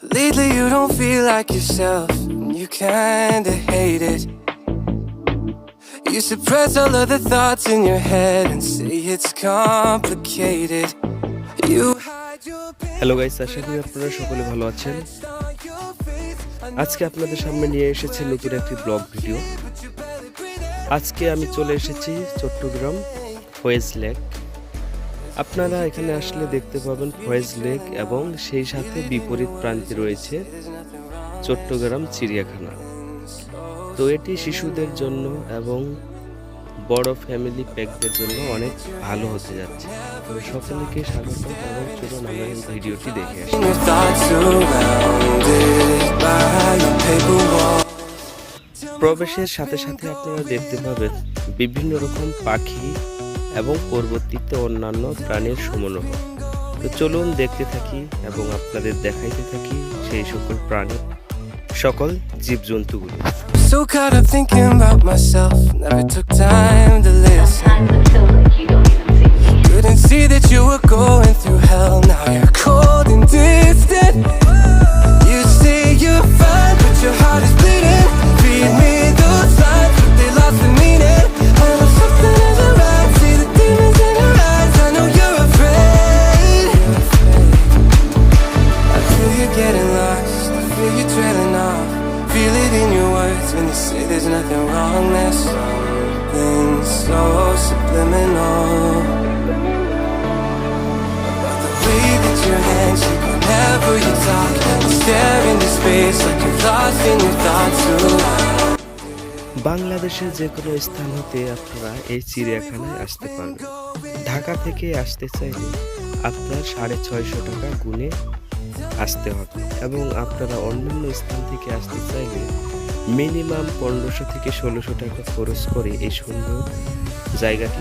Lately you don't feel like yourself, and you kinda hate it. You suppress all of the thoughts in your head and say it's complicated. You hide your pain. Hello guys, আশা করি আপনারা সকলে ভালো আছেন। আজকে আপনাদের সামনে নিয়ে এসেছি নতুন একটি ব্লগ ভিডিও। আজকে আমি চলে এসেছি চট্টগ্রাম ফয়েজ লেক। আপনারা এখানে আসলে দেখতে পাবেন ফয়েজ লেক এবং সেই সাথে বিপরীত প্রান্তে রয়েছে চট্টগ্রাম চিড়িয়াখানা। তো এটি শিশুদের জন্য এবং বড় ফ্যামিলি প্যাকদের জন্য অনেক ভালো হতে যাচ্ছে। তো সকলকে স্বাগত এবং চলুন আমরা এই ভিডিওটি দেখে আসি। প্রবেশের সাথে সাথে আপনারা দেখতে পাবেন বিভিন্ন রকম পাখি এবং পরবর্তীতে অন্যান্য প্রাণীর সমন্বয়। তো চলুন দেখতে থাকি এবং আপনাদের দেখাইতে থাকি সেই সকল প্রাণী, সকল জীবজন্তুগুলো। So caught up thinking about myself, never took time to listen. Couldn't see that you were going through hell, now you're cold and distant. You say you're fine, but your heart is bleeding. Read me those lines, but they lost the meaning. I know something isn't right, see the demons in your eyes. I know you're afraid. I feel you getting lost, I feel you trailing off. Feel it in your words when you say there's nothing wrong. There's something so subliminal about the way that your hands shake whenever you talk. You stare into space like you're lost in your thoughts too. বাংলাদেশের যে কোনো স্থান হতে আপনারা এই চিড়িয়াখানায় আসতে পারবেন। ঢাকা থেকে আসতে চাইলে আপনার 650 টাকা গুনে আসতে হবে এবং আপনারা অন্যান্য স্থান থেকে আসতে চাইলে মিনিমাম 1500 থেকে 1600 টাকা খরচ করে এই সুন্দর জায়গাটি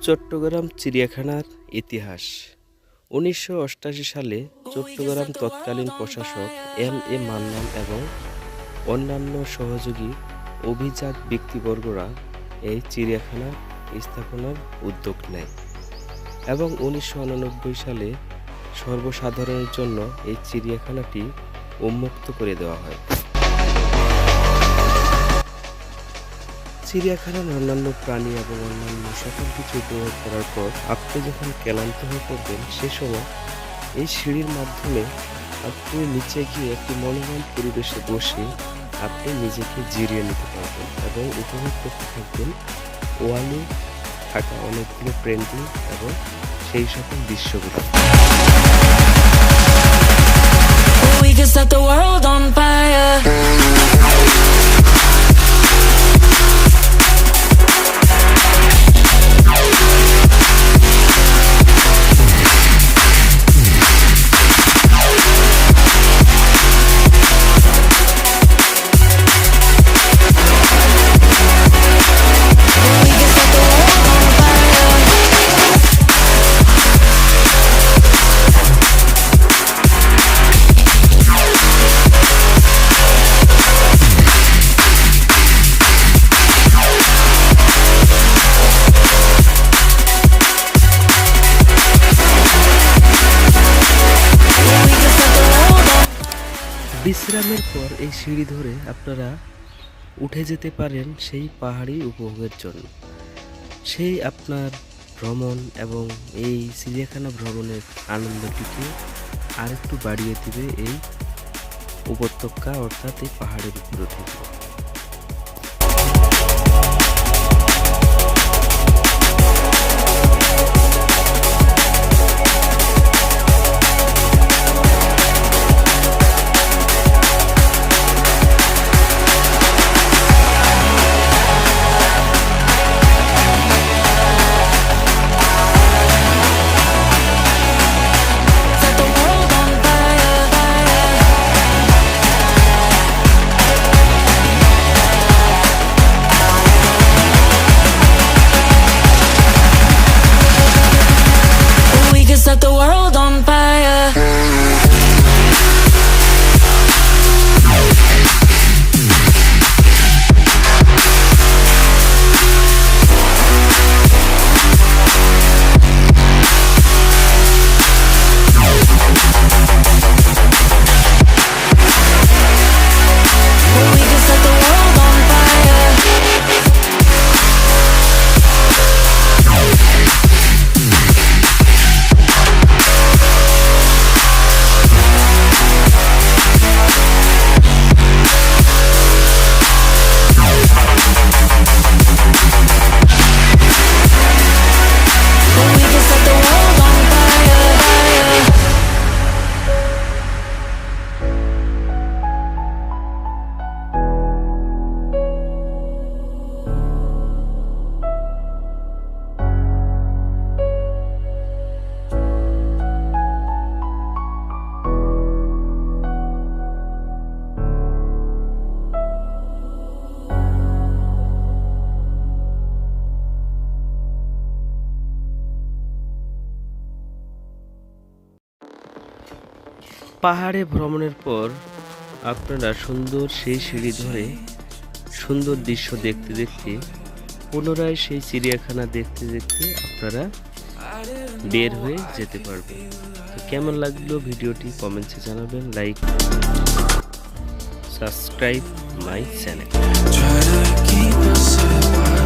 চট্টগ্রাম চিড়িয়াখানার ইতিহাস। 1988 সালে চট্টগ্রাম তৎকালীন প্রশাসক এম.এ. মান্নান এবং অন্যান্য সহযোগী অভিজাত ব্যক্তিবর্গরা এই চিড়িয়াখানা স্থাপনার উদ্যোগ নেয় এবং 1989 সালে সর্বসাধারণের জন্য এই চিড়িয়াখানাটি উন্মুক্ত করে দেওয়া হয়। চিড়িয়াখানার অন্যান্য প্রাণী এবং অন্যান্য সকল কিছু উপভোগ করার পর আপনি যখন ক্লান্ত হয়ে পড়বেন, সে সময় এই সিঁড়ির মাধ্যমে আপনি নিচে গিয়ে একটি মনোরম পরিবেশে বসে আপনি নিজেকে জিরিয়ে নিতে পারবেন এবং উপভোগ করতে থাকবেন ওয়ালে থাকা অনেকগুলো পেন্টিং এবং সেই সকল দৃশ্যগুলো। We can set the world on fire. বিশ্রামের পর এই সিঁড়ি ধরে আপনারা উঠে যেতে পারেন সেই পাহাড়ি উপভোগের জন্য। সেই আপনার ভ্রমণ এবং এই চিড়িয়াখানা ভ্রমণের আনন্দটিকে আরেকটু বাড়িয়ে দিবে এই উপত্যকা অর্থাৎ এই পাহাড়ের উপরে থেকে। Set the world on fire. We can set the world on fire. We can set the world on fire. We can set the world on fire. পাহাড়ে ভ্রমণের পর আপনারা সুন্দর সেই সিঁড়ি ধরে সুন্দর দৃশ্য দেখতে দেখতে পুনরায় সেই চিড়িয়াখানা দেখতে দেখতে আপনারা বের হয়ে যেতে পারবেন। তো কেমন লাগলো ভিডিওটি কমেন্টসে জানাবেন, like subscribe my channel. Try to keep us apart.